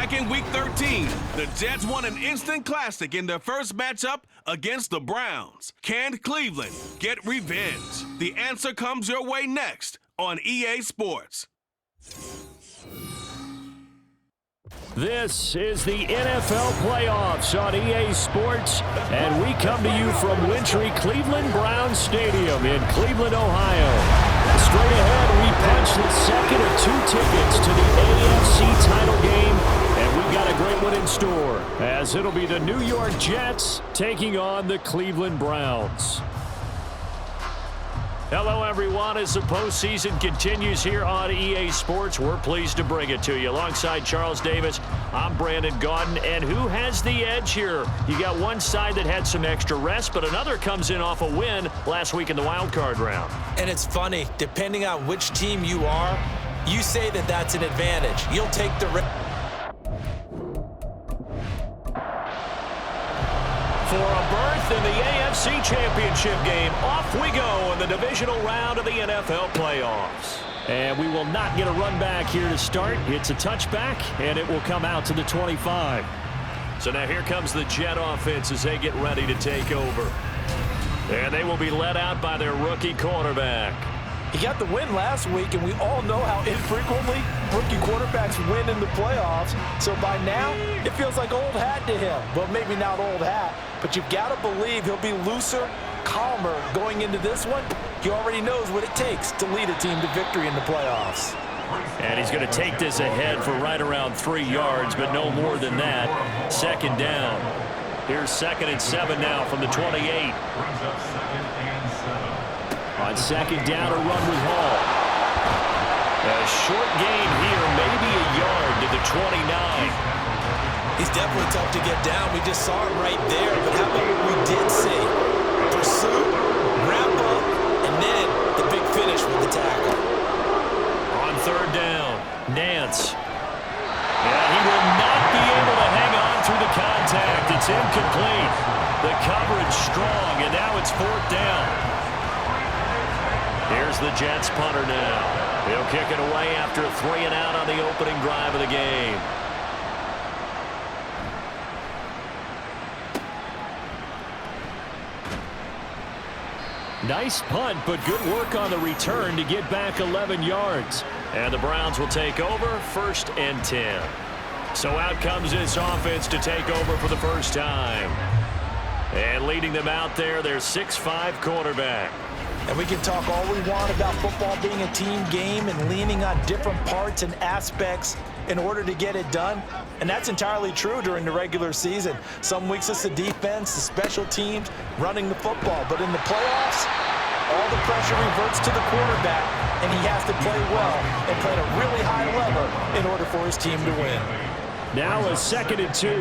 Back in Week 13, the Jets won an instant classic in their first matchup against the Browns. Can Cleveland get revenge? The answer comes your way next on EA Sports. This is the NFL playoffs on EA Sports, and we come to you from wintry Cleveland Browns Stadium in Cleveland, Ohio. Straight ahead, we punch the second of 2 tickets to the AFC title game, and we've got a great one in store, as it'll be the New York Jets taking on the Cleveland Browns. Hello, everyone. As the postseason continues here on EA Sports, we're pleased to bring it to you. Alongside Charles Davis, I'm Brandon Gaudin. And who has the edge here? You got one side that had some extra rest, but another comes in off a win last week in the wild card round. And it's funny, depending on which team you are, you say that that's an advantage. You'll take the risk. For a berth in the AFC Championship game, off we go in the divisional round of the NFL playoffs. And we will not get a run back here to start. It's a touchback, and it will come out to the 25. So now here comes the Jet offense as they get ready to take over. And they will be led out by their rookie quarterback. He got the win last week, and we all know how infrequently rookie quarterbacks win in the playoffs. So by now, it feels like old hat to him. Well, maybe not old hat, but you've got to believe he'll be looser, calmer going into this one. He already knows what it takes to lead a team to victory in the playoffs. And he's going to take this ahead for right around 3 yards, but no more than that. Second down. Here's 2nd and 7 now from the 28. On second down, a run with Hall. A short gain here, maybe a yard to the 29. He's definitely tough to get down. We just saw it right there. But how about what we did see? Pursuit, wrap up, and then the big finish with the tackle. On third down, Nance. And he will not be able to hang on through the contact. It's incomplete. The coverage strong, and now it's 4th down. Here's the Jets punter now. He'll kick it away after a 3 and out on the opening drive of the game. Nice punt, but good work on the return to get back 11 yards. And the Browns will take over 1st and 10. So out comes this offense to take over for the first time. And leading them out there, their 6'5" quarterback. And we can talk all we want about football being a team game and leaning on different parts and aspects in order to get it done. And that's entirely true during the regular season. Some weeks it's the defense, the special teams, running the football. But in the playoffs, all the pressure reverts to the quarterback, and he has to play well and play at a really high level in order for his team to win. Now a 2nd and 2.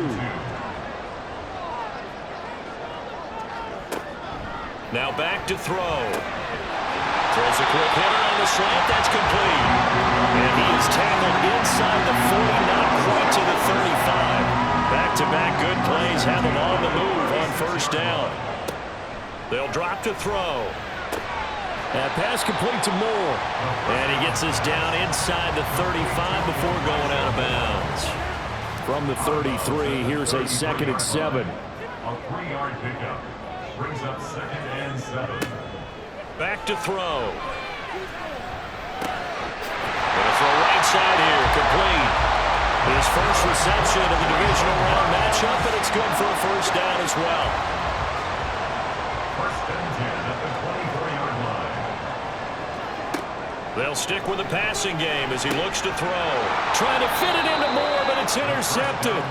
Now back to throw. Throws a quick hitter on the slant. That's complete. And he is tackled inside the 40, not quite to the 35. Back-to-back good plays have him on the move on 1st down. They'll drop to throw. That pass complete to Moore. And he gets us down inside the 35 before going out of bounds. From the 33, here's a 2nd and 7. A 3-yard pickup. Brings up 2nd and 7. Back to throw. Gonna throw right side here, complete. His first reception of the divisional round matchup, and it's good for a 1st down as well. 1st and 10 at the 24-yard line. They'll stick with the passing game as he looks to throw. Trying to fit it into Moore, but it's intercepted.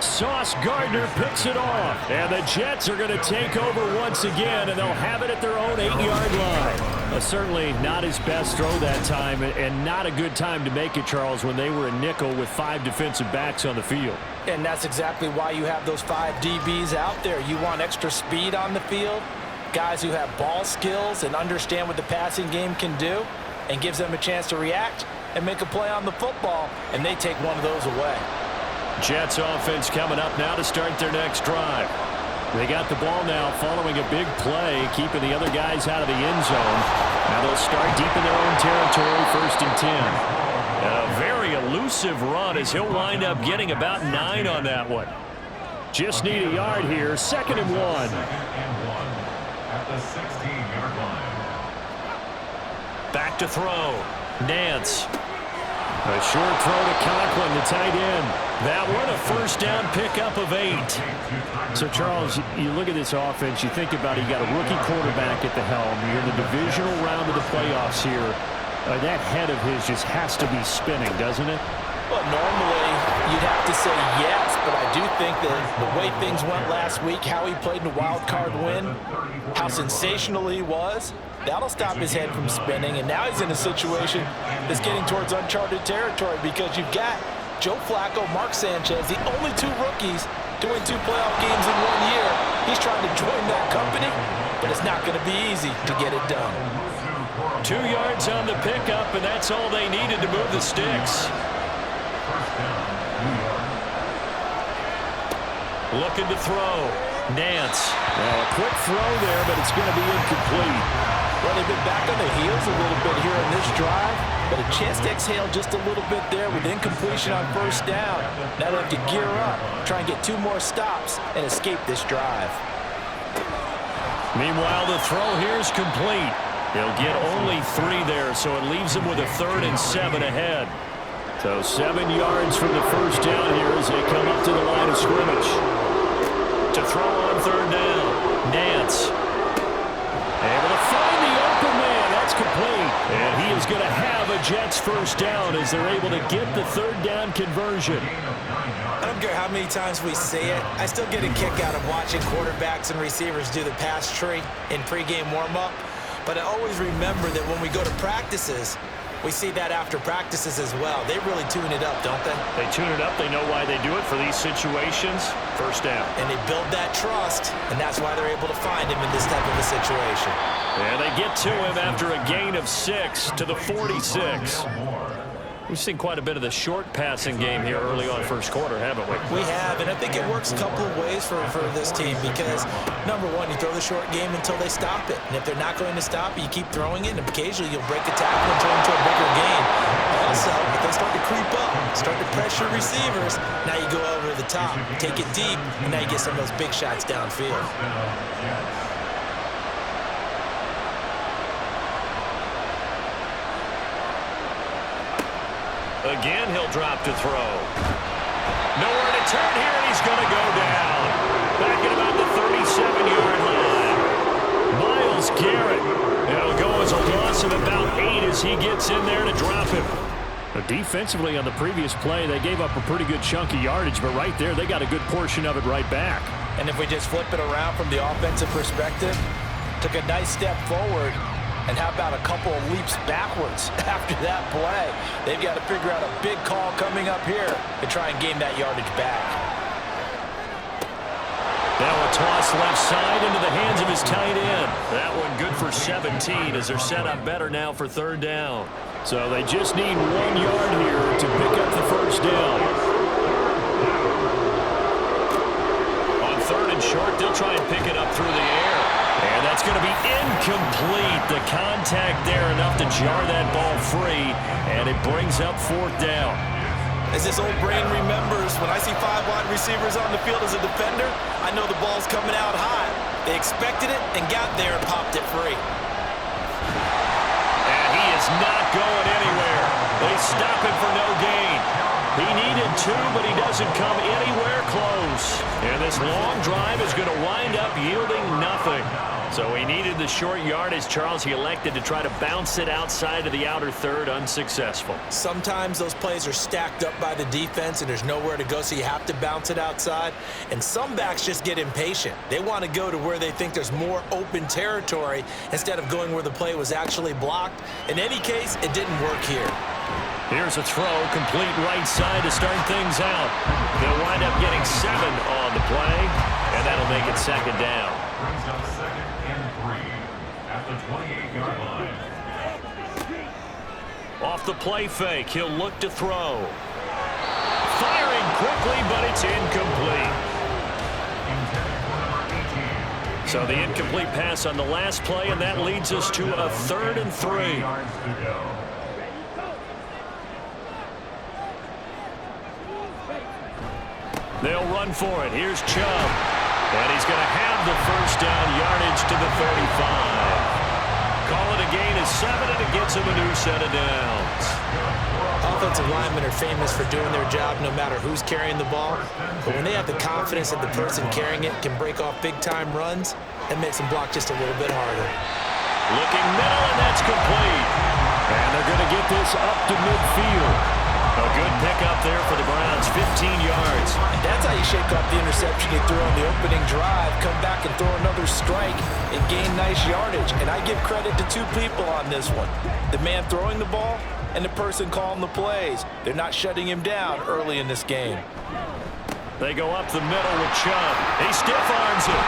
Sauce Gardner picks it off. And the Jets are going to take over once again, and they'll have it at their own 8-yard line. Certainly not his best throw that time, and not a good time to make it, Charles, when they were a nickel with 5 defensive backs on the field. And that's exactly why you have those 5 DBs out there. You want extra speed on the field, guys who have ball skills and understand what the passing game can do, and gives them a chance to react and make a play on the football, and they take one of those away. Jets offense coming up now to start their next drive. They got the ball now following a big play, keeping the other guys out of the end zone. Now they'll start deep in their own territory, 1st and 10. A very elusive elusive run as he'll wind up getting about 9 on that one. Just need a yard here. 2nd and 1. At the 16-yard line. Back to throw. Nance. A short throw to Conklin, the tight end. That one a first down pickup of 8. So, Charles, you look at this offense, you think about it, you got a rookie quarterback at the helm. You're in the divisional round of the playoffs here. That head of his just has to be spinning, doesn't it? Well, normally you'd have to say yes, but I do think that the way things went last week, how he played in the wild card win, how sensational he was, that'll stop his head from spinning. And now he's in a situation that's getting towards uncharted territory because you've got Joe Flacco, Mark Sanchez, the only 2 rookies to win 2 playoff games in 1 year. He's trying to join that company, but it's not going to be easy to get it done. 2 yards on the pickup, and that's all they needed to move the sticks. Looking to throw. Nance. Well, a quick throw there, but it's going to be incomplete. Well, they've been back on the heels a little bit here in this drive, but a chance to exhale just a little bit there with incompletion on first down. Now they have to gear up, try and get 2 more stops, and escape this drive. Meanwhile, the throw here is complete. They'll get only 3 there, so it leaves them with a 3rd and 7 ahead. So 7 yards from the first down here as they come up to the line of scrimmage. To throw on 3rd down. Nance. Able to find the open man. That's complete. And he is going to have a Jets first down as they're able to get the 3rd down conversion. I don't care how many times we say it, I still get a kick out of watching quarterbacks and receivers do the pass tree in pregame warm-up. But I always remember that when we go to practices, we see that after practices as well. They really tune it up, don't they? They tune it up. They know why they do it for these situations. First down. And they build that trust, and that's why they're able to find him in this type of a situation. And they get to him after a gain of 6 to the 46. We've seen quite a bit of the short passing game here early on first quarter, haven't we? We have, and I think it works a couple of ways for this team because, number one, you throw the short game until they stop it. And if they're not going to stop it, you keep throwing it, and occasionally you'll break a tackle and turn into a bigger gain. Also, if they start to creep up, start to pressure receivers, now you go over the top, take it deep, and now you get some of those big shots downfield. Again, he'll drop to throw. Nowhere to turn here, and he's going to go down. Back at about the 37-yard line. Myles Garrett. It'll go as a loss of about 8 as he gets in there to drop him. Defensively on the previous play, they gave up a pretty good chunk of yardage, but right there, they got a good portion of it right back. And if we just flip it around from the offensive perspective, took a nice step forward, and how about a couple of leaps backwards after that play? They've got to figure out a big call coming up here to try and gain that yardage back. Now a toss left side into the hands of his tight end. That one good for 17 as they're set up better now for 3rd down. So they just need 1 yard here to pick up the first down. On 3rd and short, they'll try and pick it up through the air. And that's going to be incomplete. The contact there enough to jar that ball free, and it brings up 4th down. As this old brain remembers, when I see 5 wide receivers on the field as a defender, I know the ball's coming out high. They expected it and got there and popped it free. And he is not going anywhere. They stop him for no gain. He needed 2, but he doesn't come anywhere close. And this long drive is going to wind up yielding nothing. So he needed the short yardage, Charles. He elected to try to bounce it outside of the outer 3rd, unsuccessful. Sometimes those plays are stacked up by the defense and there's nowhere to go, so you have to bounce it outside. And some backs just get impatient. They want to go to where they think there's more open territory instead of going where the play was actually blocked. In any case, it didn't work here. Here's a throw, complete right side to start things out. They'll wind up getting 7 on the play, and that'll make it 2nd down. Brings up 2nd and 3 at the 28-yard line. Off the play fake, he'll look to throw. Firing quickly, but it's incomplete. So the incomplete pass on the last play, and that leads us to a 3rd and 3. They'll run for it. Here's Chubb. And he's going to have the first down, yardage to the 35. Call it a gain of 7, and it gets him a new set of downs. Offensive linemen are famous for doing their job no matter who's carrying the ball. But when they have the confidence that the person carrying it can break off big-time runs, it makes them block just a little bit harder. Looking middle, and that's complete. And they're going to get this up to midfield. A good pickup there for the Browns, 15 yards. That's how you shake off the interception you threw on the opening drive, come back and throw another strike and gain nice yardage. And I give credit to two people on this one. The man throwing the ball and the person calling the plays. They're not shutting him down early in this game. They go up the middle with Chubb. He stiff-arms it.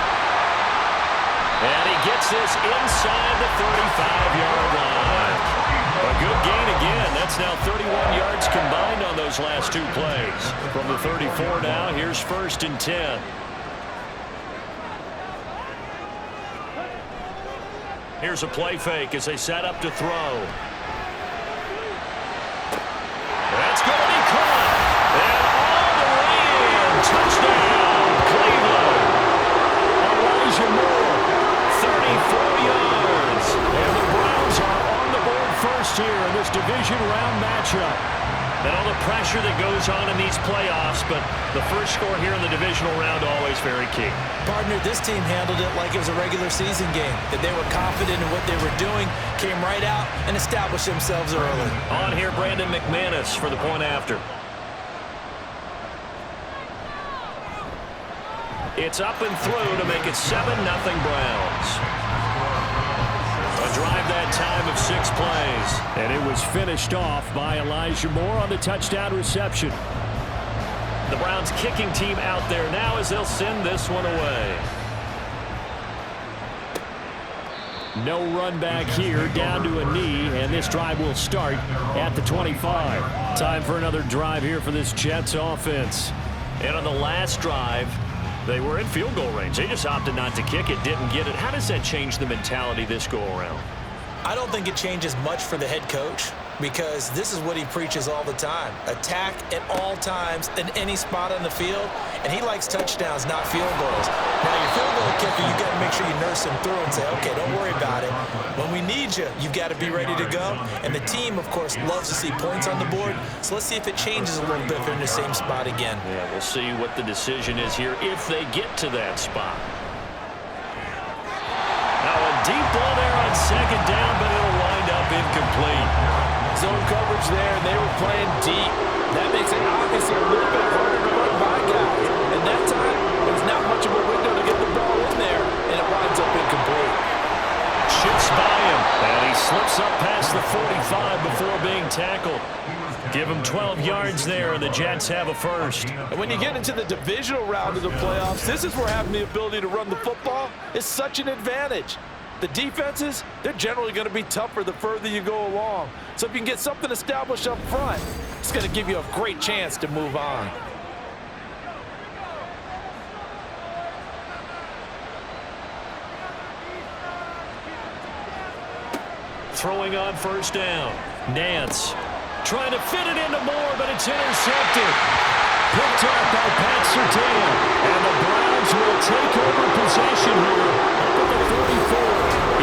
And he gets this inside the 35-yard line. A good gain again. That's now 31 yards combined on those last two plays. From the 34 now, here's 1st and 10. Here's a play fake as they set up to throw. That's going to be caught. And all the way in. Touchdown, Cleveland. Elijah Moore, 34 yards. And the Browns are on the board first here in this division round matchup. And all the pressure that goes on in these playoffs, but the first score here in the divisional round always very key. Partner, this team handled it like it was a regular season game, that they were confident in what they were doing, came right out and established themselves early. On here, Brandon McManus for the point after. It's up and through to make it 7-0 Browns. A drive that time of 6 plays. And it was finished off by Elijah Moore on the touchdown reception. The Browns kicking team out there now as they'll send this one away. No run back here, down to a knee, and this drive will start at the 25. Time for another drive here for this Jets offense. And on the last drive, they were in field goal range. They just opted not to kick it, didn't get it. How does that change the mentality this go-around? I don't think it changes much for the head coach because this is what he preaches all the time. Attack at all times in any spot on the field, and he likes touchdowns, not field goals. Now, your field goal kicker, you got to make sure you nurse him through and say, okay, don't worry about it. When we need you, you've got to be ready to go. And the team, of course, loves to see points on the board, so let's see if it changes a little bit if they're in the same spot again. Yeah, we'll see what the decision is here if they get to that spot. Now a deep ball there on 2nd down, but it'll wind up incomplete. Zone coverage there, and they were playing deep. That makes it obviously a little bit harder to run by guys. And that time, there's not much of a window to get the ball in there, and it winds up incomplete. Chips by him, and he slips up past the 45 before being tackled. Give him 12 yards there, and the Jets have a first. And when you get into the divisional round of the playoffs, this is where having the ability to run the football is such an advantage. The defenses, they're generally going to be tougher the further you go along. So if you can get something established up front, it's going to give you a great chance to move on. Throwing on 1st down. Nance trying to fit it into Moore, but it's intercepted. Picked up by Pat Surtain. And the Browns will take over possession here up at the 44.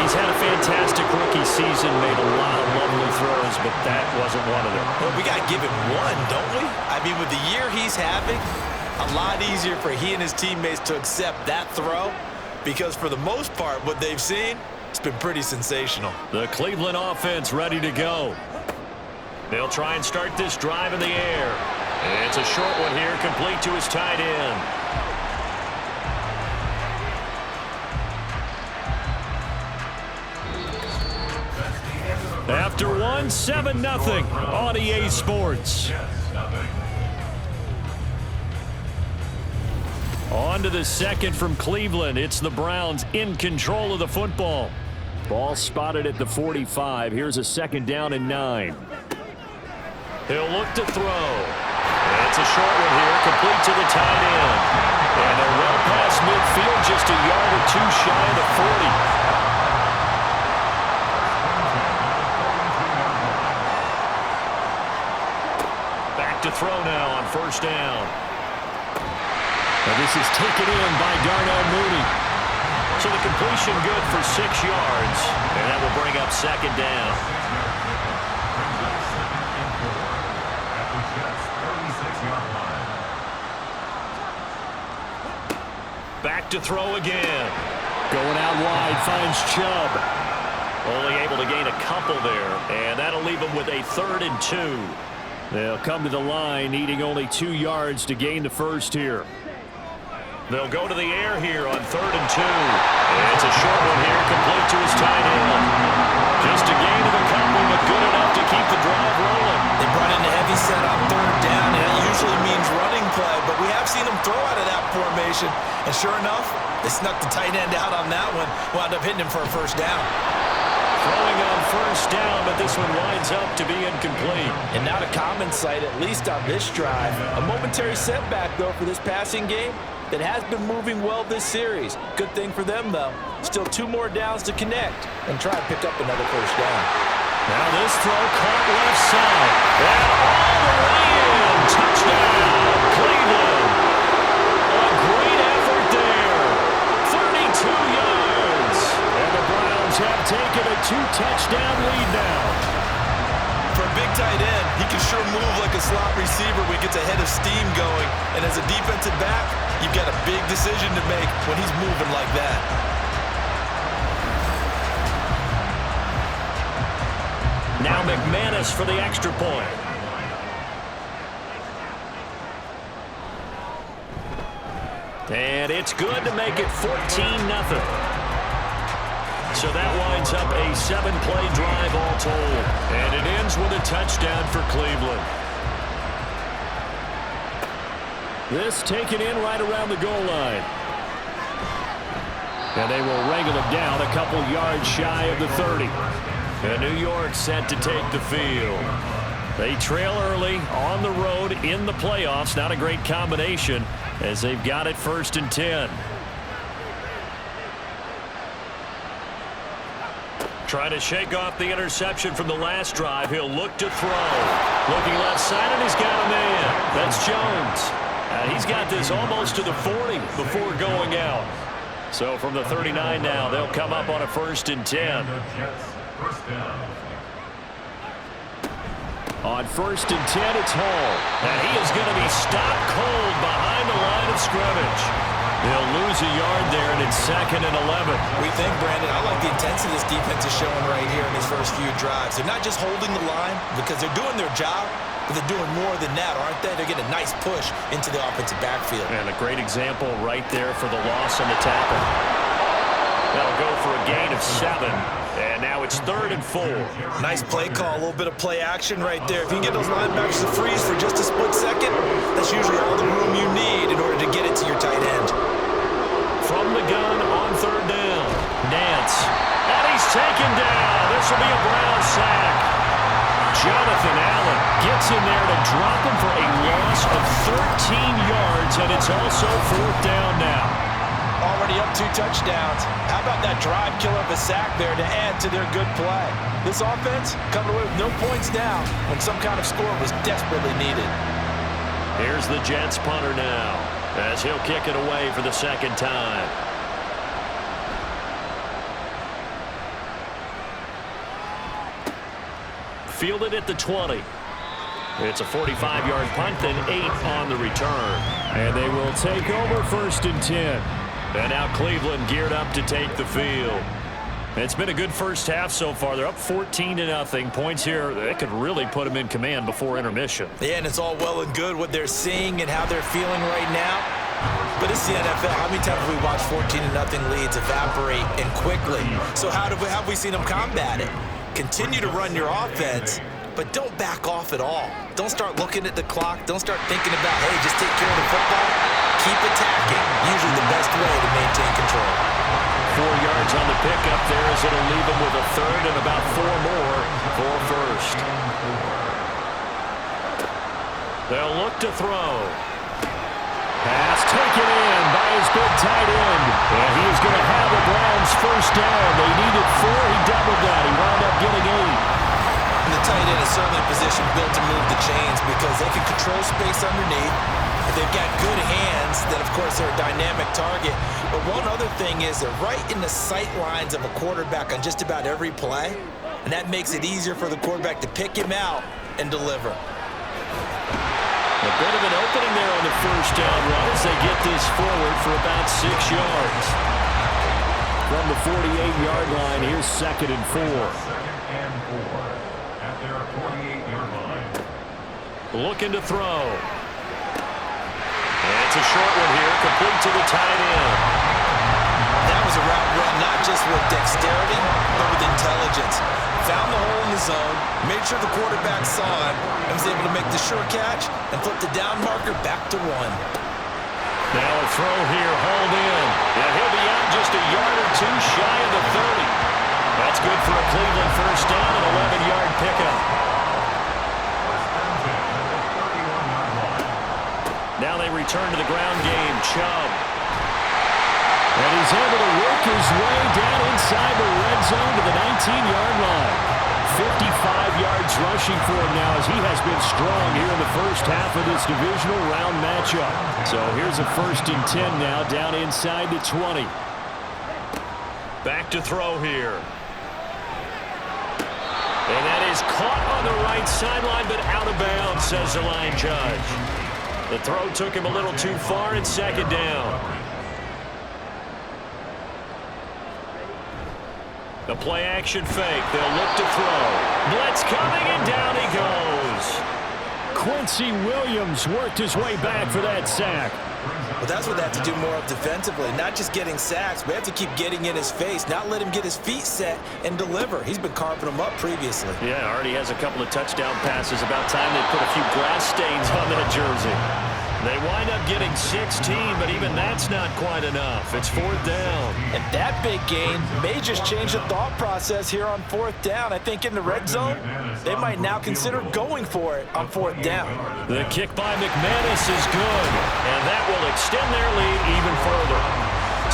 He's had a fantastic rookie season, made a lot of lovely throws, but that wasn't one of them. Well, we got to give him one, don't we? I mean, with the year he's having, a lot easier for he and his teammates to accept that throw because for the most part, what they've seen, it's been pretty sensational. The Cleveland offense ready to go. They'll try and start this drive in the air. And it's a short one here, complete to his tight end. After one, 7-0 on EA Sports. On to the second from Cleveland. It's the Browns in control of the football. Ball spotted at the 45. Here's a 2nd down and 9. He'll look to throw. It's a short one here, complete to the tight end. And they're well past midfield, just a yard or two shy of the 40. To throw now on 1st down. And this is taken in by Darnell Mooney. So the completion good for 6 yards, and that will bring up second down. Back to throw again. Going out wide, finds Chubb. Only able to gain a couple there, and that'll leave him with a 3rd and 2. They'll come to the line, needing only 2 yards to gain the first here. They'll go to the air here on 3rd and 2. And it's a short one here, complete to his tight end. Just a gain of a couple, but good enough to keep the drive rolling. They brought in a heavy set on 3rd down, and it usually means running play, but we have seen them throw out of that formation. And sure enough, they snuck the tight end out on that one, wound up hitting him for a 1st down. Throwing on 1st down, but this one winds up to be incomplete. And not a common sight, at least on this drive. A momentary setback, though, for this passing game that has been moving well this series. Good thing for them, though. Still 2 more downs to connect and try to pick up another 1st down. Now this throw caught left side. And all the way in. Touchdown, Cleveland. A great effort there. 32 yards. And the Browns have taken a 2-touchdown lead now. For a big tight end, he can sure move like a slot receiver when he gets a head of steam going. And as a defensive back, you've got a big decision to make when he's moving like that. Now McManus for the extra point. And it's good to make it 14-0. So that winds up a 7-play drive all told. And it ends with a touchdown for Cleveland. This taken in right around the goal line. And they will wrangle him down a couple yards shy of the 30. And New York set to take the field. They trail early on the road in the playoffs. Not a great combination as they've got it 1st and 10. Trying to shake off the interception from the last drive. He'll look to throw. Looking left side, and he's got a man. That's Jones. He's got this almost to the 40 before going out. So from the 39 now, they'll come up on a 1st and 10. On 1st and 10, it's Hall. And he is going to be stopped cold behind the line of scrimmage. They'll lose a yard there, and it's 2nd and 11. We think, Brandon, I like the intensity this defense is showing right here in these first few drives. They're not just holding the line because they're doing their job, but they're doing more than that, aren't they? They're getting a nice push into the offensive backfield. And a great example right there for the loss on the tackle. That'll go for a gain of 7. And now it's 3rd and 4. Nice play call, a little bit of play action right there. If you can get those linebackers to freeze for just a split second, that's usually all the room you need in order to get it to your tight end. From the gun on 3rd down, Nance. And he's taken down. This will be a Brown sack. Jonathan Allen gets in there to drop him for a loss of 13 yards, and it's also 4th down now. Already up 2 touchdowns. How about that drive killer of a sack there to add to their good play? This offense coming away with no points now when some kind of score was desperately needed. Here's the Jets punter now as he'll kick it away for the 2nd time. Fielded at the 20. It's a 45-yard punt, then 8 on the return. And they will take over 1st and 10. And now Cleveland geared up to take the field. It's been a good first half so far. They're up 14-0. Points here, they could really put them in command before intermission. Yeah, and it's all well and good what they're seeing and how they're feeling right now. But it's the NFL. How many times have we watched 14-0 leads evaporate and quickly? So how have we seen them combat it? Continue to run your offense, but don't back off at all. Don't start looking at the clock. Don't start thinking about, hey, just take care of the football. Keep attacking. Usually the best way to maintain control. 4 yards on the pickup there as it'll leave them with a 3rd and about 4 more for 1st. They'll look to throw. Pass taken in by his big tight end. And he is going to have the Browns 1st down. They needed 4. He doubled that. He wound up getting 8. And the tight end is certainly a position built to move the chains because they can control space underneath. If they've got good hands, then of course they're a dynamic target. But one other thing is they're right in the sight lines of a quarterback on just about every play, and that makes it easier for the quarterback to pick him out and deliver. A bit of an opening there on the first down run as they get this forward for about 6 yards. From the 48-yard line, here's 2nd and 4. 2nd and 4 at their 48-yard line. Looking to throw. And it's a short one here, complete to the tight end. That was a route run not just with dexterity, but with intelligence. Found the hole in the zone, made sure the quarterback saw it, and was able to make the sure catch and flip the down marker back to 1. Now a throw here, hauled in. And he'll be out just a yard or two shy of the 30. That's good for a Cleveland first down, an 11-yard pickup. Now they return to the ground game. Chubb. And he's able to work his way down inside the red zone to the 19-yard line. 55 yards rushing for him now as he has been strong here in the first half of this divisional round matchup. So here's a 1st and 10 now down inside the 20. Back to throw here. And that is caught on the right sideline, but out of bounds, says the line judge. The throw took him a little too far, and 2nd down. The play action fake. They'll look to throw. Blitz coming, and down he goes. Quincy Williams worked his way back for that sack. Well, that's what they have to do more of defensively. Not just getting sacks, but have to keep getting in his face, not let him get his feet set and deliver. He's been carving them up previously. Yeah, already has a couple of touchdown passes. About time they put a few grass stains on that jersey. They wind up getting 16, but even that's not quite enough. It's 4th down. And that big gain may just change the thought process here on 4th down. I think in the red zone, they might now consider going for it on 4th down. The kick by McManus is good, and that will extend their lead even further.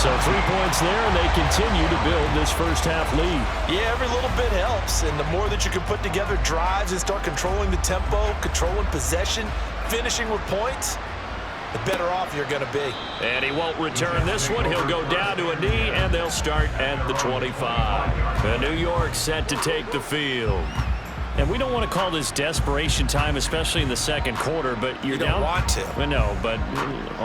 So 3 points there, and they continue to build this first half lead. Yeah, every little bit helps, and the more that you can put together drives and start controlling the tempo, controlling possession, finishing with points, the better off you're going to be. And he won't return this one. He'll go down to a knee, and they'll start at the 25. And New York set to take the field. And we don't want to call this desperation time, especially in the second quarter, but you're down. You don't want to. Well, no, but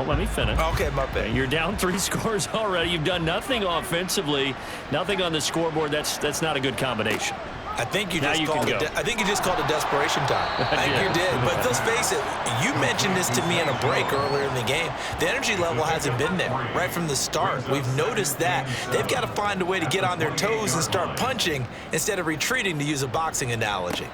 let me finish. Okay, my bad. You're down 3 scores already. You've done nothing offensively, nothing on the scoreboard. That's not a good combination. I think you just called it desperation time. I think you did. But let's face it, you mentioned this to me in a break earlier in the game. The energy level hasn't been there right from the start. We've noticed that. They've got to find a way to get on their toes and start punching instead of retreating, to use a boxing analogy.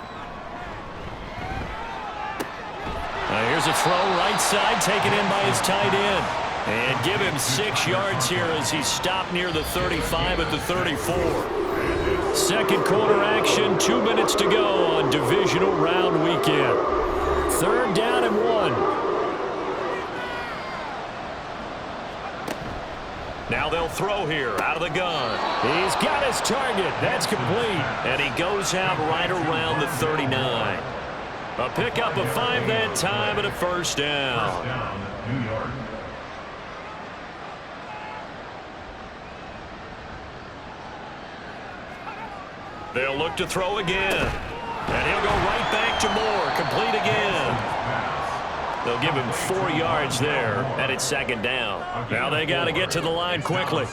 Here's a throw right side, taken in by his tight end. And give him 6 yards here as he's stopped near the 35 at the 34. Second quarter action, 2 minutes to go on divisional round weekend. 3rd down and 1. Now they'll throw here out of the gun. He's got his target. That's complete. And he goes out right around the 39. A pickup of 5 that time and a 1st down. New York. They'll look to throw again. And he'll go right back to Moore. Complete again. They'll give him 4 yards there, and it's 2nd down. Now they got to get to the line quickly.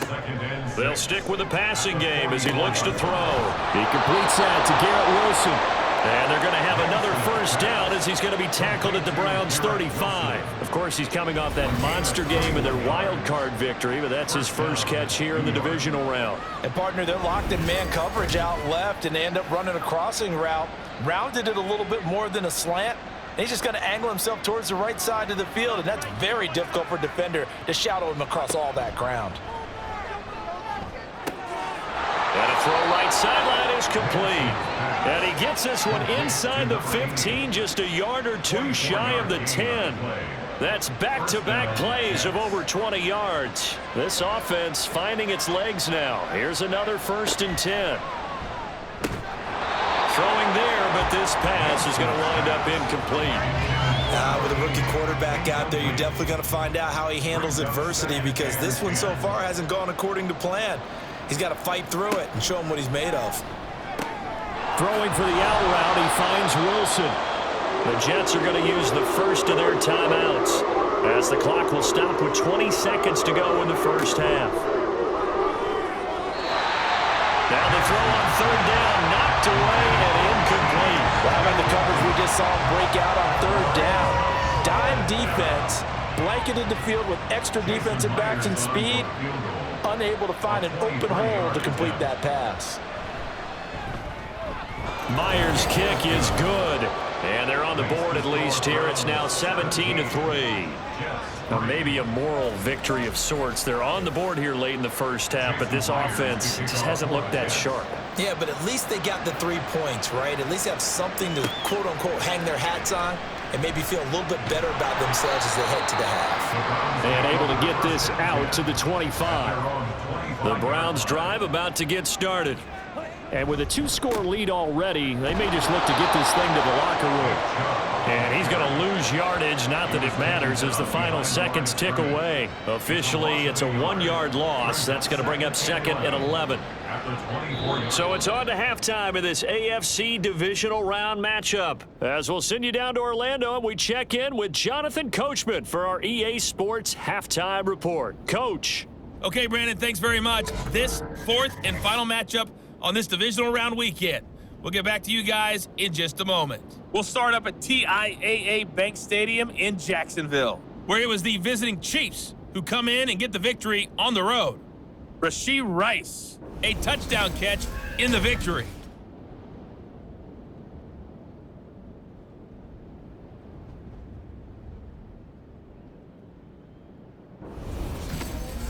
They'll stick with the passing game as he looks to throw. He completes that to Garrett Wilson. And they're going to have another 1st down as he's going to be tackled at the Browns' 35. Of course, he's coming off that monster game in their wild card victory, but that's his first catch here in the divisional round. And, partner, they're locked in man coverage out left, and they end up running a crossing route. Rounded it a little bit more than a slant. And he's just going to angle himself towards the right side of the field, and that's very difficult for a defender to shadow him across all that ground. And a throw right sideline is complete. And he gets this one inside the 15, just a yard or 2 shy of the 10. That's back-to-back plays of over 20 yards. This offense finding its legs now. Here's another 1st and 10. Throwing there, but this pass is going to wind up incomplete. With a rookie quarterback out there, you're definitely going to find out how he handles adversity, because this one so far hasn't gone according to plan. He's got to fight through it and show him what he's made of. Throwing for the out route, he finds Wilson. The Jets are going to use the first of their timeouts, as the clock will stop with 20 seconds to go in the first half. Now the throw on third down, knocked away and incomplete. Well, how about the coverage we just saw him break out on third down? Dime defense, blanketed the field with extra defensive backs and speed, unable to find an open hole to complete that pass. Myers' kick is good, and they're on the board at least here. It's now 17-3. Now maybe a moral victory of sorts. They're on the board here late in the first half, but this offense just hasn't looked that sharp. Yeah, but at least they got the 3 points, right? At least they have something to, quote-unquote, hang their hats on and maybe feel a little bit better about themselves as they head to the half. And able to get this out to the 25. The Browns' drive about to get started. And with a 2-score lead already, they may just look to get this thing to the locker room. And he's going to lose yardage, not that it matters, as the final seconds tick away. Officially, it's a 1-yard loss. That's going to bring up 2nd and 11. So it's on to halftime of this AFC Divisional round matchup. As we'll send you down to Orlando, and we check in with Jonathan Coachman for our EA Sports Halftime Report. Coach. Okay, Brandon, thanks very much. This 4th and final matchup on this divisional round weekend. We'll get back to you guys in just a moment. We'll start up at TIAA Bank Stadium in Jacksonville, where it was the visiting Chiefs who come in and get the victory on the road. Rashee Rice, a touchdown catch in the victory.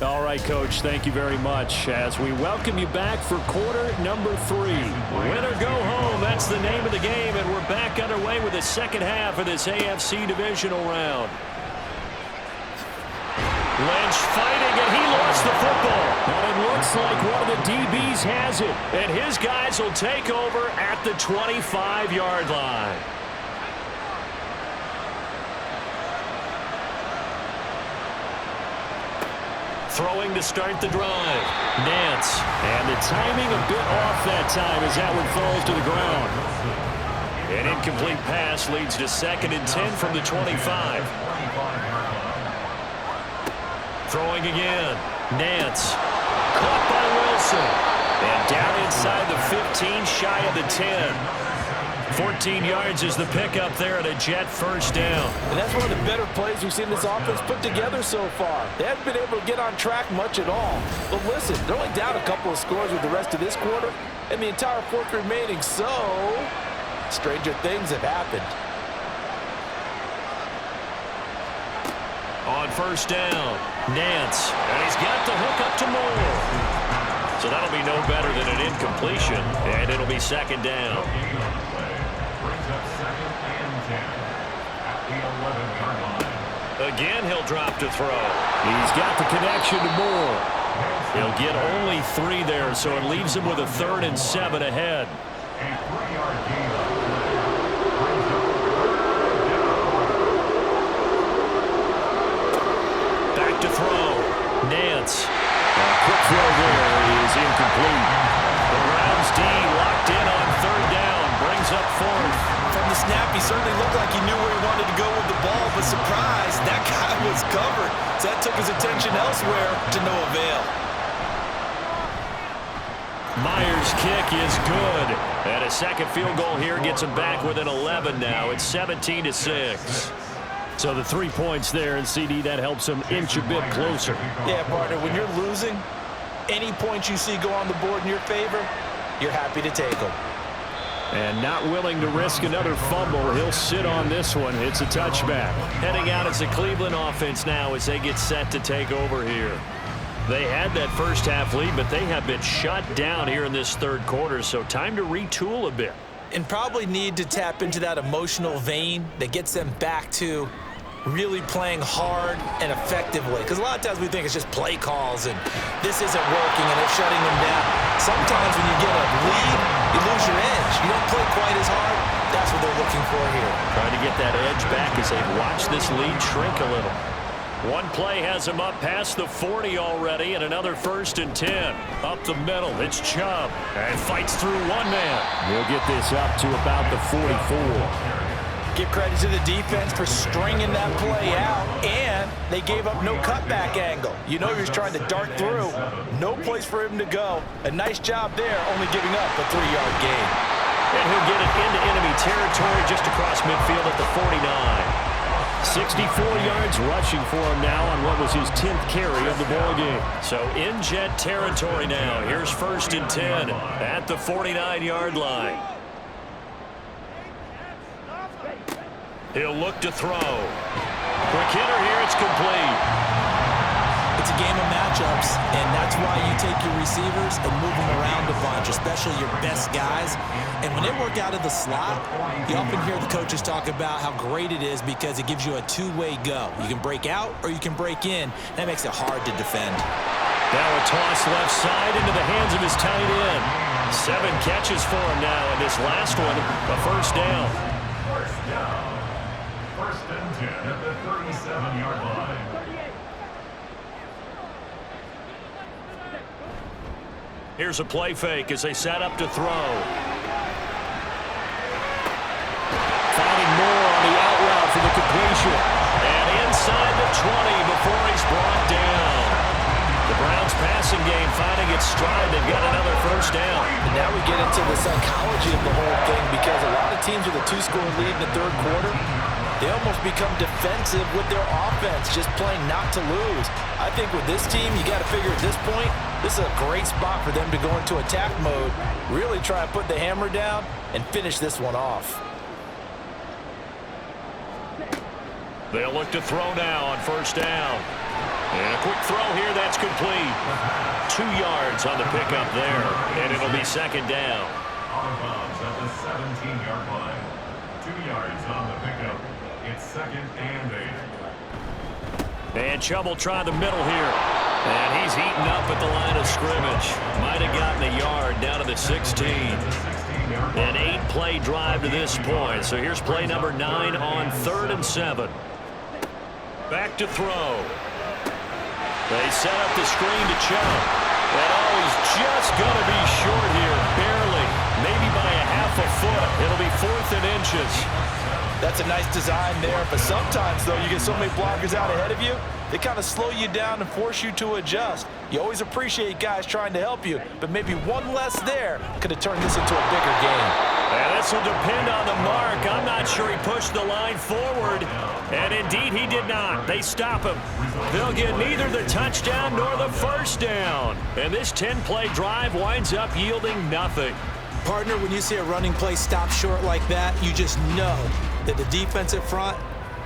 All right, Coach, thank you very much as we welcome you back for quarter number 3. Win or go home, that's the name of the game, and we're back underway with the second half of this AFC Divisional round. Lynch fighting, and he lost the football. And it looks like one of the DBs has it. And his guys will take over at the 25-yard line. Throwing to start the drive. Nance. And the timing a bit off that time as that one falls to the ground. An incomplete pass leads to 2nd and 10 from the 25. Throwing again. Nance. Caught by Wilson. And down inside the 15, shy of the 10. 14 yards is the pickup there at a Jet first down. And that's one of the better plays we've seen this offense put together so far. They haven't been able to get on track much at all. But listen, they're only down a couple of scores with the rest of this quarter and the entire 4th remaining. So, stranger things have happened. On first down, Nance. And he's got the hook up to Moore. So that'll be no better than an incompletion. And it'll be 2nd down. Again, he'll drop to throw. He's got the connection to Moore. He'll get only 3 there, so it leaves him with a 3rd and 7 ahead. Back to throw. Nance. A quick throw there is incomplete. The Browns D locked in on 3rd down. Brings up 4th. From the snap, he certainly looked like he knew where he wanted to go with the ball, but surprise, that guy was covered. So that took his attention elsewhere to no avail. Myers' kick is good. And a 2nd field goal here gets him back within 11 now. It's 17-6. So the 3 points there, and CD, that helps him inch a bit closer. Yeah, partner, when you're losing, any points you see go on the board in your favor, you're happy to take them. And not willing to risk another fumble. He'll sit on this one. It's a touchback. Heading out as the Cleveland offense now as they get set to take over here. They had that first half lead, but they have been shut down here in this 3rd quarter, so time to retool a bit. And probably need to tap into that emotional vein that gets them back to really playing hard and effectively. Because a lot of times we think it's just play calls and this isn't working and it's shutting them down. Sometimes when you get a lead, you lose your edge. You don't play quite as hard. That's what they're looking for here. Trying to get that edge back as they watch this lead shrink a little. One play has him up past the 40 already, and another 1st and 10. Up the middle, it's Chubb, and fights through one man. He'll get this up to about the 44. Give credit to the defense for stringing that play out, and they gave up no cutback angle. You know he was trying to dart through. No place for him to go. A nice job there, only giving up a 3-yard gain. And he'll get it into enemy territory just across midfield at the 49. 64 yards rushing for him now on what was his 10th carry of the ball game. So in Jet territory now. Here's 1st and 10 at the 49-yard line. He'll look to throw. Quick hitter here, it's complete. It's a game of matchups, and that's why you take your receivers and move them around a bunch, especially your best guys. And when they work out of the slot, you often hear the coaches talk about how great it is because it gives you a two-way go. You can break out or you can break in. That makes it hard to defend. Now a toss left side into the hands of his tight end. 7 catches for him now, and this last one, a 1st down. 1st and 10 at the 37-yard line. Here's a play fake as they set up to throw. Finding more on the out route for the completion. And inside the 20 before he's brought down. The Browns passing game finding its stride. They've got another 1st down. And now we get into the psychology of the whole thing because a lot of teams with a 2-score lead in the 3rd quarter, they almost become defensive with their offense, just playing not to lose. I think with this team, you got to figure at this point, this is a great spot for them to go into attack mode, really try and put the hammer down and finish this one off. They'll look to throw now on 1st down. And a quick throw here, that's complete. 2 yards on the pickup there, and it'll be 2nd down. Out of bounds at the 17-yard line. 2 yards on the pickup. It's 2nd and 8. And Chubb will try the middle here. And he's eaten up at the line of scrimmage. Might have gotten a yard down to the 16. An 8-play drive to this point. So here's play number 9 on 3rd and 7. Back to throw. They set up the screen to Chubb. And he's just going to be short here, barely. Maybe by a half a foot. It'll be 4th and inches. That's a nice design there, but sometimes, though, you get so many blockers out ahead of you, they kind of slow you down and force you to adjust. You always appreciate guys trying to help you, but maybe one less there could have turned this into a bigger game. And this will depend on the mark. I'm not sure he pushed the line forward. And indeed, he did not. They stop him. They'll get neither the touchdown nor the 1st down. And this 10-play drive winds up yielding nothing. Partner, when you see a running play stop short like that, you just know that the defensive front,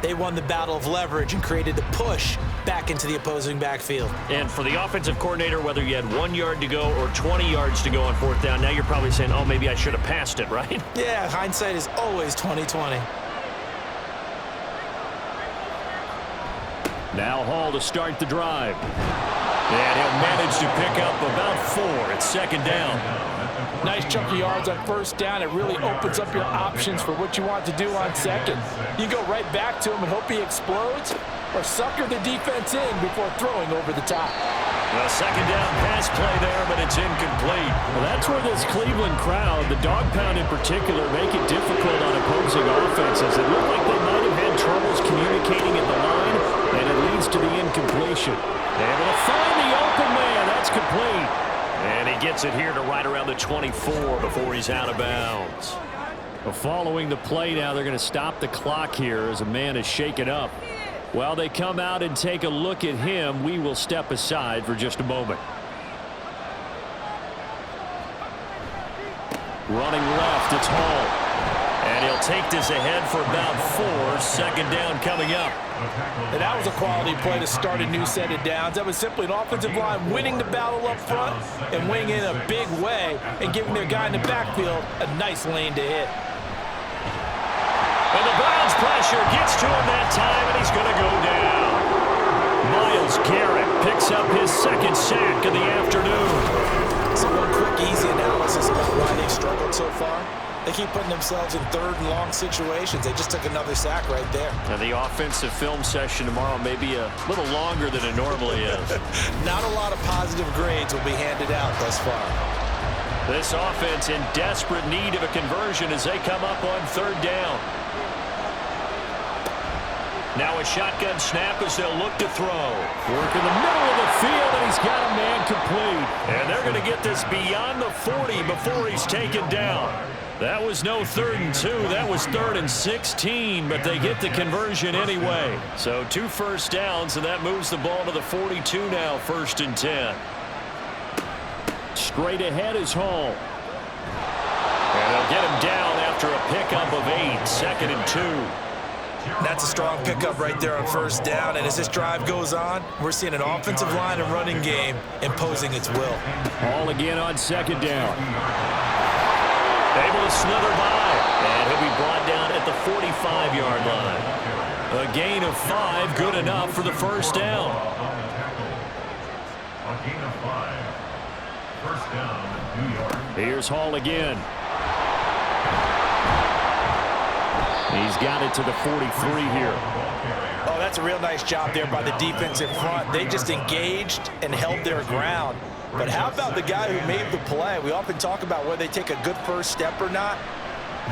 they won the battle of leverage and created the push back into the opposing backfield. And for the offensive coordinator, whether you had 1 yard to go or 20 yards to go on 4th down, now you're probably saying, oh, maybe I should have passed it, right? Yeah, hindsight is always 20/20. Now Hall to start the drive. And he'll manage to pick up about 4. It's 2nd down. Nice chunk of yards on 1st down. It really opens up your options for what you want to do on 2nd. You go right back to him and hope he explodes, or sucker the defense in before throwing over the top. A 2nd down pass play there, but it's incomplete. Well, that's where this Cleveland crowd, the dog pound in particular, make it difficult on opposing offenses. It looked like they might have had troubles communicating at the line, and it leads to the incompletion. Able to find the open man. That's complete. And he gets it here to right around the 24 before he's out of bounds. Well, following the play now, they're going to stop the clock here as a man is shaken up. While they come out and take a look at him, we will step aside for just a moment. Running left, it's Hall. And he'll take this ahead for about 4. 2nd down coming up. And that was a quality play to start a new set of downs. That was simply an offensive line winning the battle up front and winning in a big way and giving their guy in the backfield a nice lane to hit. And the Browns pressure gets to him that time, and he's going to go down. Myles Garrett picks up his 2nd sack of the afternoon. So one quick, easy analysis about why they've struggled so far. They keep putting themselves in third and long situations. They just took another sack right there. And the offensive film session tomorrow may be a little longer than it normally is. Not a lot of positive grades will be handed out thus far. This offense in desperate need of a conversion as they come up on third down. Now a shotgun snap as they'll look to throw. Work in the middle of the field, and he's got a man complete. And they're going to get this beyond the 40 before he's taken down. That was no 3rd and 2. That was 3rd and 16, but they get the conversion anyway. So 2 first downs, and that moves the ball to the 42 now, 1st and 10. Straight ahead is Hall. And they'll get him down after a pickup of 8, 2nd and 2. That's a strong pickup right there on 1st down, and as this drive goes on, we're seeing an offensive line and running game imposing its will. Hall again on 2nd down. Able to slither by, and he'll be brought down at the 45-yard line. A gain of 5, good enough for the 1st down. A gain of 5. 1st down, New York. Here's Hall again. He's got it to the 43 here. Oh, that's a real nice job there by the defense in front. They just engaged and held their ground. But how about the guy who made the play? We often talk about whether they take a good first step or not.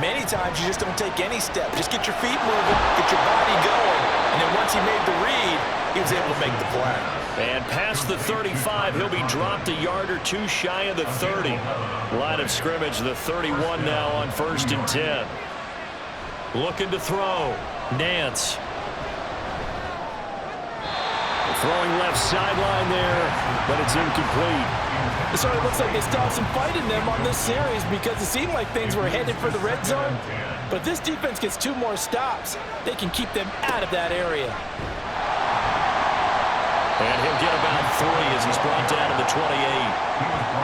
Many times you just don't take any step. Just get your feet moving, get your body going, and then once he made the read, he was able to make the play. And past the 35, he'll be dropped a yard or 2 shy of the 30. Line of scrimmage, the 31 now on 1st and 10. Looking to throw. Nance. Throwing left sideline there, but it's incomplete. It certainly looks like they still have some fight in them on this series because it seemed like things were headed for the red zone. But if this defense gets 2 more stops, they can keep them out of that area. And he'll get about 3 as he's brought down to the 28.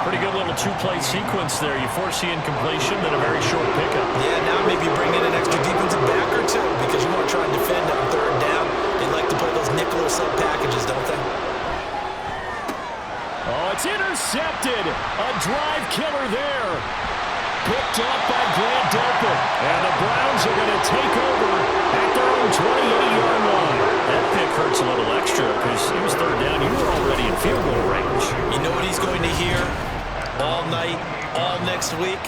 Pretty good little 2-play sequence there. You force the incompletion, then a very short pickup. Yeah, now maybe bring in an extra defensive back or 2 because you want to try and defend on 3rd down. They like to play those nickel or sub packages, don't they? Oh, it's intercepted. A drive killer there. Picked up by Grant Delpit. And the Browns are going to take over at their own 28-yard line. That pick hurts a little extra because he was 3rd down. You were already in field goal range. You know what he's going to hear all night, all next week?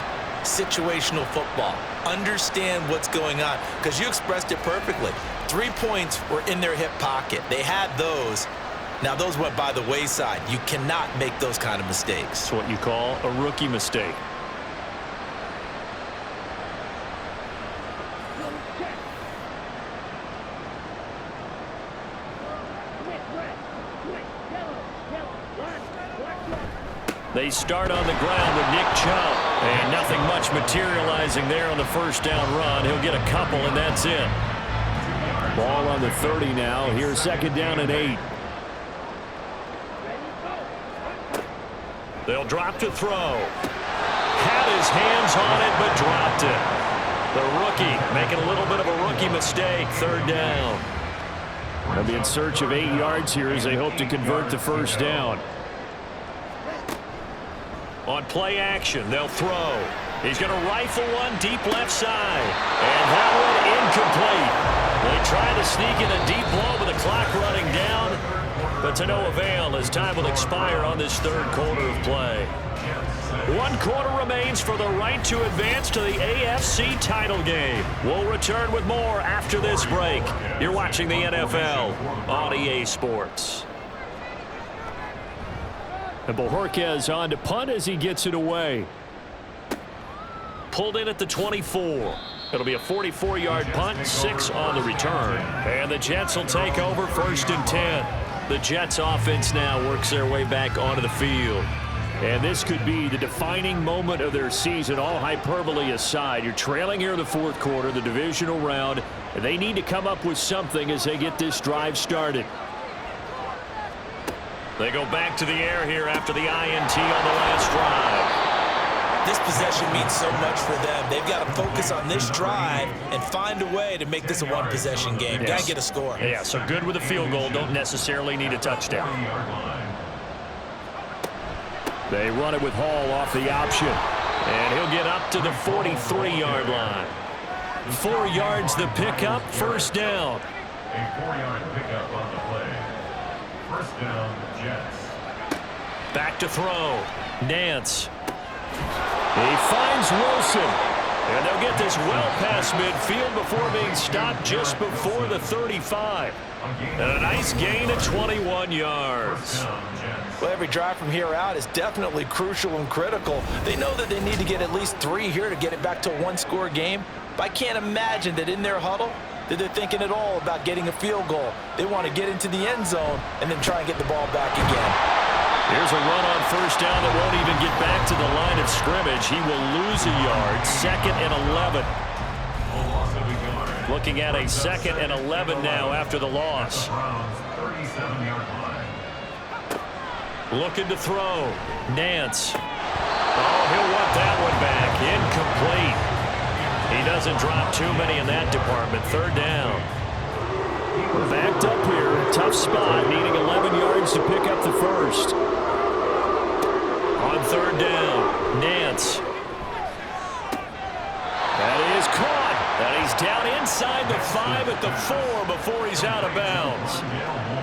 Situational football. Understand what's going on because you expressed it perfectly. 3 points were in their hip pocket. They had those. Now, those went by the wayside. You cannot make those kind of mistakes. It's what you call a rookie mistake. They start on the ground with Nick Chubb. And nothing much materializing there on the 1st down run. He'll get a couple, and that's it. Ball on the 30 now. Here's 2nd down and 8. They'll drop to throw. Had his hands on it, but dropped it. The rookie making a little bit of a rookie mistake. 3rd down. They'll be in search of 8 yards here as they hope to convert the 1st down. On play action, they'll throw. He's going to rifle one deep left side. And that one incomplete. They try to sneak in a deep blow with the clock running down. But to no avail as time will expire on this 3rd quarter of play. 1 quarter remains for the right to advance to the AFC title game. We'll return with more after this break. You're watching the NFL on EA Sports. And Bojorquez on to punt as he gets it away. Pulled in at the 24. It'll be a 44-yard punt, 6 on the return. And the Jets will take over 1st and 10. The Jets offense now works their way back onto the field. And this could be the defining moment of their season, all hyperbole aside. You're trailing here in the 4th quarter, the divisional round, and they need to come up with something as they get this drive started. They go back to the air here after the INT on the last drive. This possession means so much for them. They've got to focus on this drive and find a way to make this a 1-possession game. Yes. Got to get a score. Yeah, so good with a field goal. Don't necessarily need a touchdown. They run it with Hall off the option. And he'll get up to the 43-yard line. 4 yards the pickup, first down. A 4-yard pickup on the play. First down, Jets. Back to throw. Nance. He finds Wilson. And they'll get this well past midfield before being stopped just before the 35. And a nice gain of 21 yards. Well, every drive from here out is definitely crucial and critical. They know that they need to get at least 3 here to get it back to a one-score game. But I can't imagine that in their huddle that they're thinking at all about getting a field goal. They want to get into the end zone and then try and get the ball back again. Here's a run on first down that won't even get back to the line of scrimmage. He will lose a yard. 2nd and 11. Looking at a 2nd and 11 now after the loss. Looking to throw. Nance. Oh, he'll want that one back. Incomplete. He doesn't drop too many in that department. 3rd down. Backed up here. Tough spot. Needing 11 yards to pick up the first. On 3rd down, Nance. That is caught. And he's down inside the 5 at the 4 before he's out of bounds.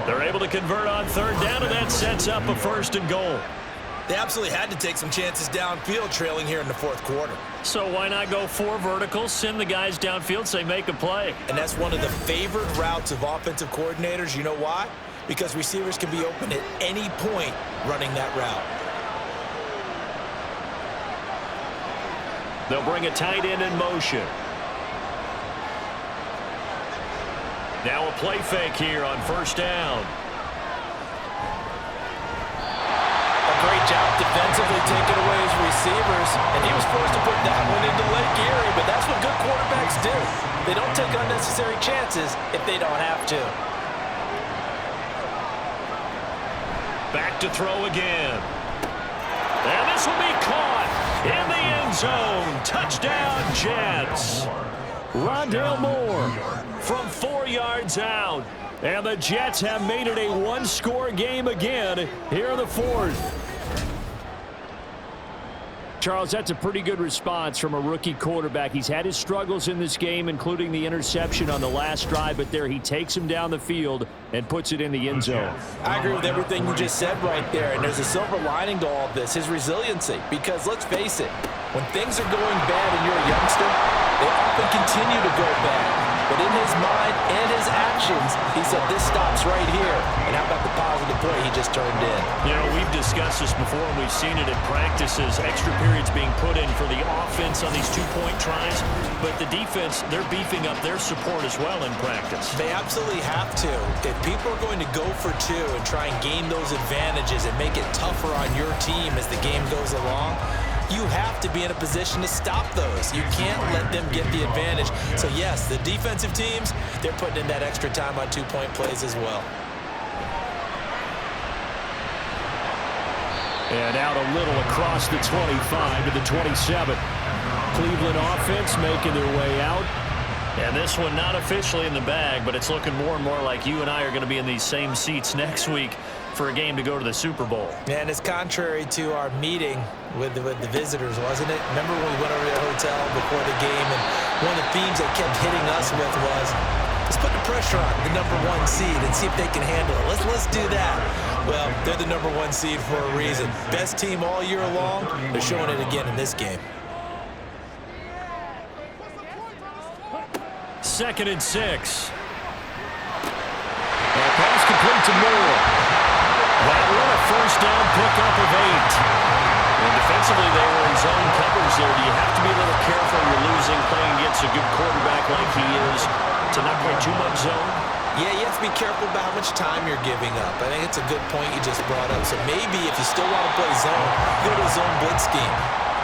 They're able to convert on 3rd down, and that sets up a 1st and goal. They absolutely had to take some chances downfield trailing here in the 4th quarter. So why not go 4 verticals, send the guys downfield, say make a play? And that's one of the favored routes of offensive coordinators. You know why? Because receivers can be open at any point running that route. They'll bring a tight end in motion. Now a play fake here on 1st down. A great job defensively taking away his receivers, and he was forced to put that one into Lake Erie, but that's what good quarterbacks do. They don't take unnecessary chances if they don't have to. Back to throw again. And this will be caught in the end zone. Touchdown, Jets. Rondale Moore From 4 yards out. And the Jets have made it a one-score game again here in the 4th. Charles, that's a pretty good response from a rookie quarterback. He's had his struggles in this game, including the interception on the last drive, but there he takes him down the field and puts it in the end zone. I agree with everything you just said right there, and there's a silver lining to all of this, his resiliency. Because let's face it, when things are going bad and you're a youngster, they often continue to go bad. But in his mind and his actions, he said, this stops right here. And how about the positive play he just turned in? You know, we've discussed this before, and we've seen it in practices. Extra periods being put in for the offense on these two-point tries. But the defense, they're beefing up their support as well in practice. They absolutely have to. If people are going to go for 2 and try and gain those advantages and make it tougher on your team as the game goes along, you have to be in a position to stop those. You can't let them get the advantage. So, yes, the defensive teams, they're putting in that extra time on 2-point plays as well. And out a little across the 25 to the 27. Cleveland offense making their way out. And this one not officially in the bag, but it's looking more and more like you and I are going to be in these same seats next week for a game to go to the Super Bowl. And it's contrary to our meeting with the visitors, wasn't it? Remember when we went over to the hotel before the game, and one of the themes they kept hitting us with was, let's put the pressure on the #1 seed and see if they can handle it. Let's do that. Well, they're the #1 seed for a reason. Best team all year long. They're showing it again in this game. 2nd and 6. And pass complete to Moore. That one a first down pickup of 8. And defensively, they were in zone coverage there. Do you have to be a little careful when you're losing, playing against a good quarterback like he is, to not play too much zone? Yeah, you have to be careful about how much time you're giving up. I think it's a good point you just brought up. So maybe if you still want to play zone, go to a zone blitz scheme.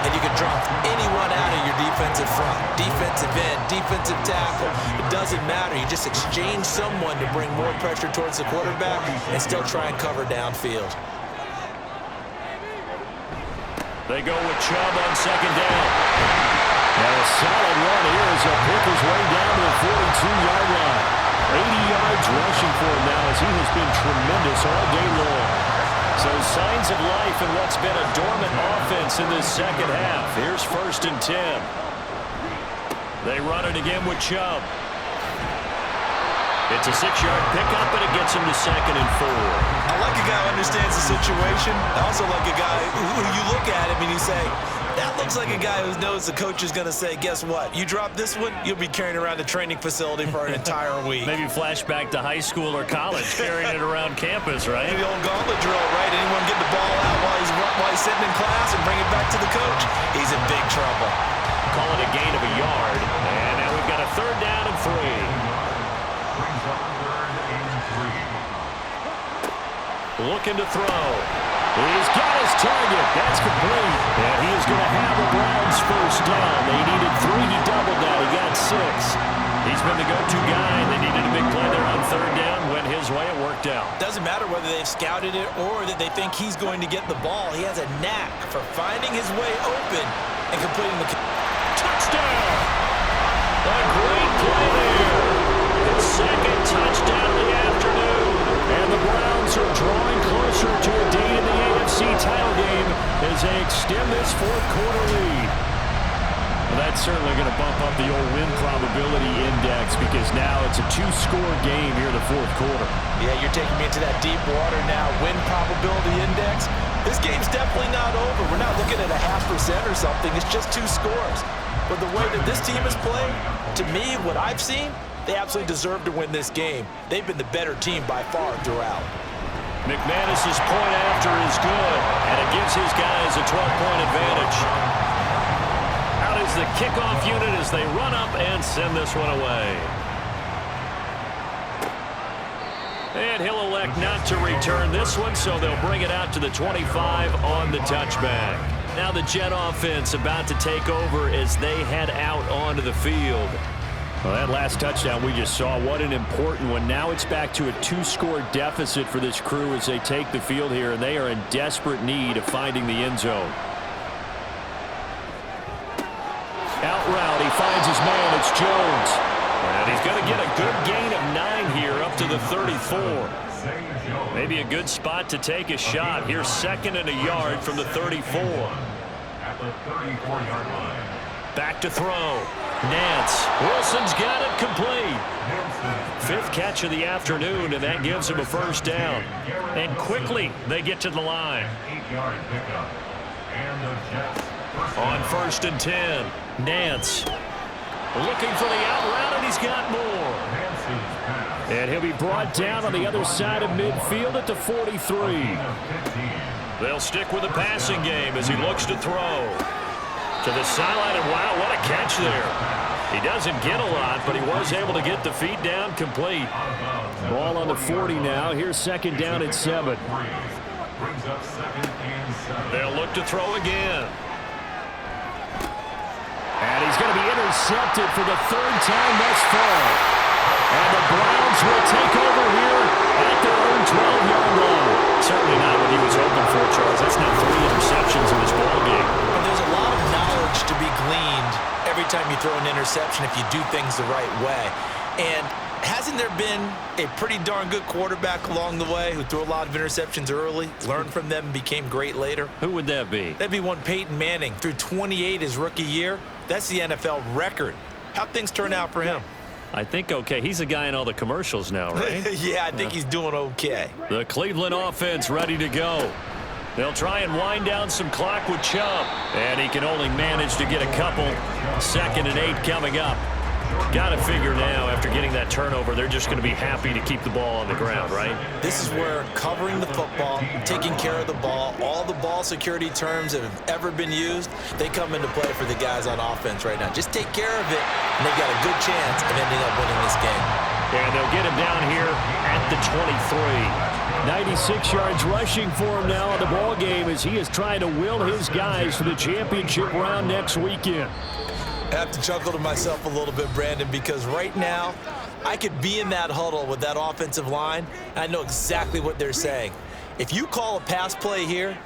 And you can drop anyone out of your defensive front. Defensive end, defensive tackle. It doesn't matter. You just exchange someone to bring more pressure towards the quarterback and still try and cover downfield. They go with Chubb on 2nd down. And a solid run here as he'll pick his way down to the 42-yard line. 80 yards rushing for him now as he has been tremendous all day long. So signs of life in what's been a dormant offense in this second half. Here's 1st and 10. They run it again with Chubb. It's a 6-yard pickup, and it gets him to 2nd and 4. I like a guy who understands the situation. I also like a guy who you look at him and you say, that looks like a guy who knows the coach is going to say, guess what? You drop this one, you'll be carrying around the training facility for an entire week. Maybe flashback to high school or college, carrying it around campus, right? The old gauntlet drill, right? Anyone get the ball out while he's sitting in class and bring it back to the coach? He's in big trouble. Call it a gain of a yard. And now we've got a 3rd down and 3. Looking to throw. He's got his target. That's complete. And he is going to have the Browns 1st down. They needed 3. He doubled that. He got 6. He's been the go-to guy. They needed a big play there on 3rd down. Went his way. It worked out. Doesn't matter whether they've scouted it or that they think he's going to get the ball. He has a knack for finding his way open and completing the touchdown. A great play there. The 2nd touchdown of the afternoon. And the Browns are drawing closer to a date in the AFC title game as they extend this 4th quarter lead. Well, that's certainly going to bump up the old win probability index because now it's a 2-score game here in the 4th quarter. Yeah, you're taking me into that deep water now. Win probability index. This game's definitely not over. We're not looking at a 0.5% or something. It's just 2 scores. But the way that this team has played, to me, what I've seen, they absolutely deserve to win this game. They've been the better team by far throughout. McManus's point after is good, and it gives his guys a 12-point advantage. Out is the kickoff unit as they run up and send this one away. And he'll elect not to return this one, so they'll bring it out to the 25 on the touchback. Now the Jet offense about to take over as they head out onto the field. Well, that last touchdown we just saw, what an important one. Now it's back to a 2-score deficit for this crew as they take the field here, and they are in desperate need of finding the end zone. Out route, he finds his man, it's Jones. And he's going to get a good gain of 9 here up to the 34. Maybe a good spot to take a shot. Here's 2nd and a yard from the 34. At the 34-yard line. Back to throw. Nance. Wilson's got it complete. 5th catch of the afternoon, and that gives him a 1st down. And quickly, they get to the line. 8-yard pickup. And the Jets. On 1st and 10, Nance. Looking for the out route, and he's got more. And he'll be brought down on the other side of midfield at the 43. They'll stick with the passing game as he looks to throw. To the sideline, and wow, what a catch there. He doesn't get a lot, but he was able to get the feet down complete. Ball on the 40 now. Here's 2nd down at 7. They'll look to throw again. And he's going to be intercepted for the 3rd time thus far. And the Browns will take over here at their own 12-yard line. Certainly not what he was hoping for, Charles. That's now 3 interceptions in this ball game. But there's a lot of knowledge to be gleaned every time you throw an interception if you do things the right way. And hasn't there been a pretty darn good quarterback along the way who threw a lot of interceptions early, learned from them, and became great later? Who would that be? That'd be one Peyton Manning. Threw 28 his rookie year. That's the NFL record. How'd things turn out for him? I think okay. He's a guy in all the commercials now, right? Yeah, I think he's doing okay. The Cleveland offense ready to go. They'll try and wind down some clock with Chubb. And he can only manage to get a couple. 2nd and 8 coming up. Got to figure now, after getting that turnover, they're just going to be happy to keep the ball on the ground, right? This is where covering the football, taking care of the ball, all the ball security terms that have ever been used, they come into play for the guys on offense right now. Just take care of it, and they've got a good chance of ending up winning this game. And they'll get him down here at the 23. 96 yards rushing for him now in the ball game as he is trying to will his guys to the championship round next weekend. I have to chuckle to myself a little bit, Brandon, because right now I could be in that huddle with that offensive line, and I know exactly what they're saying. If you call a pass play here,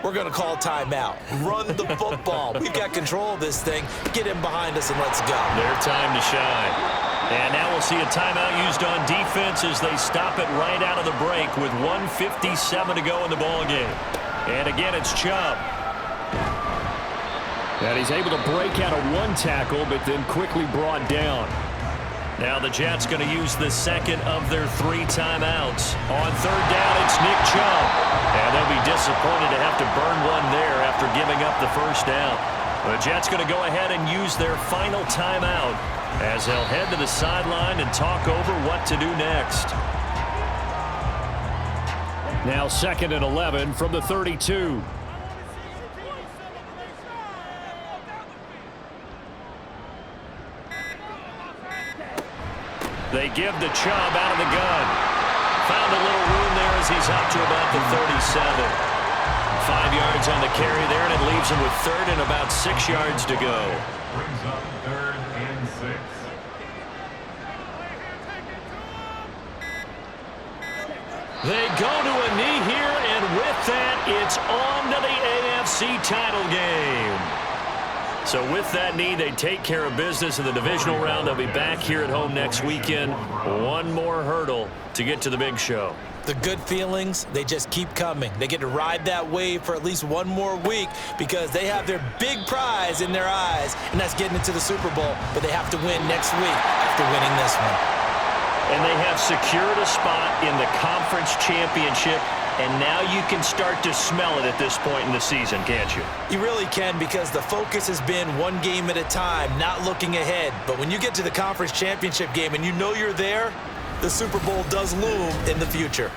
we're going to call timeout. Run the football. We've got control of this thing. Get him behind us and let's go. Their time to shine. And now we'll see a timeout used on defense as they stop it right out of the break with 1:57 to go in the ballgame. And again, it's Chubb. And he's able to break out of one tackle, but then quickly brought down. Now the Jets going to use the second of their 3 timeouts. On third down, it's Nick Chubb. And they'll be disappointed to have to burn one there after giving up the first down. The Jets going to go ahead and use their final timeout as they'll head to the sideline and talk over what to do next. Now 2nd and 11 from the 32. They give to Chubb out of the gun. Found a little room there as he's up to about the 37. 5 yards on the carry there, and it leaves him with 3rd and about 6 yards to go. Brings up 3rd and 6. They go to a knee here, and with that, it's on to the AFC title game. So with that knee, they take care of business in the divisional round. They'll be back here at home next weekend. One more hurdle to get to the big show. The good feelings, they just keep coming. They get to ride that wave for at least one more week because they have their big prize in their eyes, and that's getting into the Super Bowl. But they have to win next week after winning this one. And they have secured a spot in the conference championship, and now you can start to smell it at this point in the season, can't you? You really can, because the focus has been one game at a time, not looking ahead. But when you get to the conference championship game and you know you're there, the Super Bowl does loom in the future.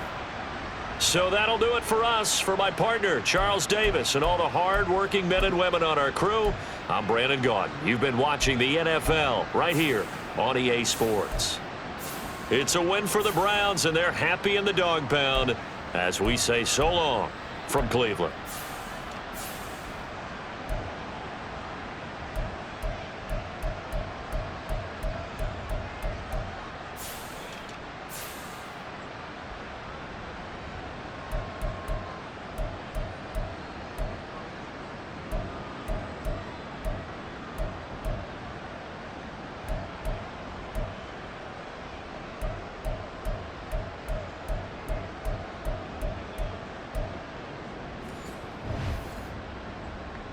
So that'll do it for us. For my partner, Charles Davis, and all the hard-working men and women on our crew, I'm Brandon Gaudin. You've been watching the NFL right here on EA Sports. It's a win for the Browns, and they're happy in the dog pound as we say so long from Cleveland.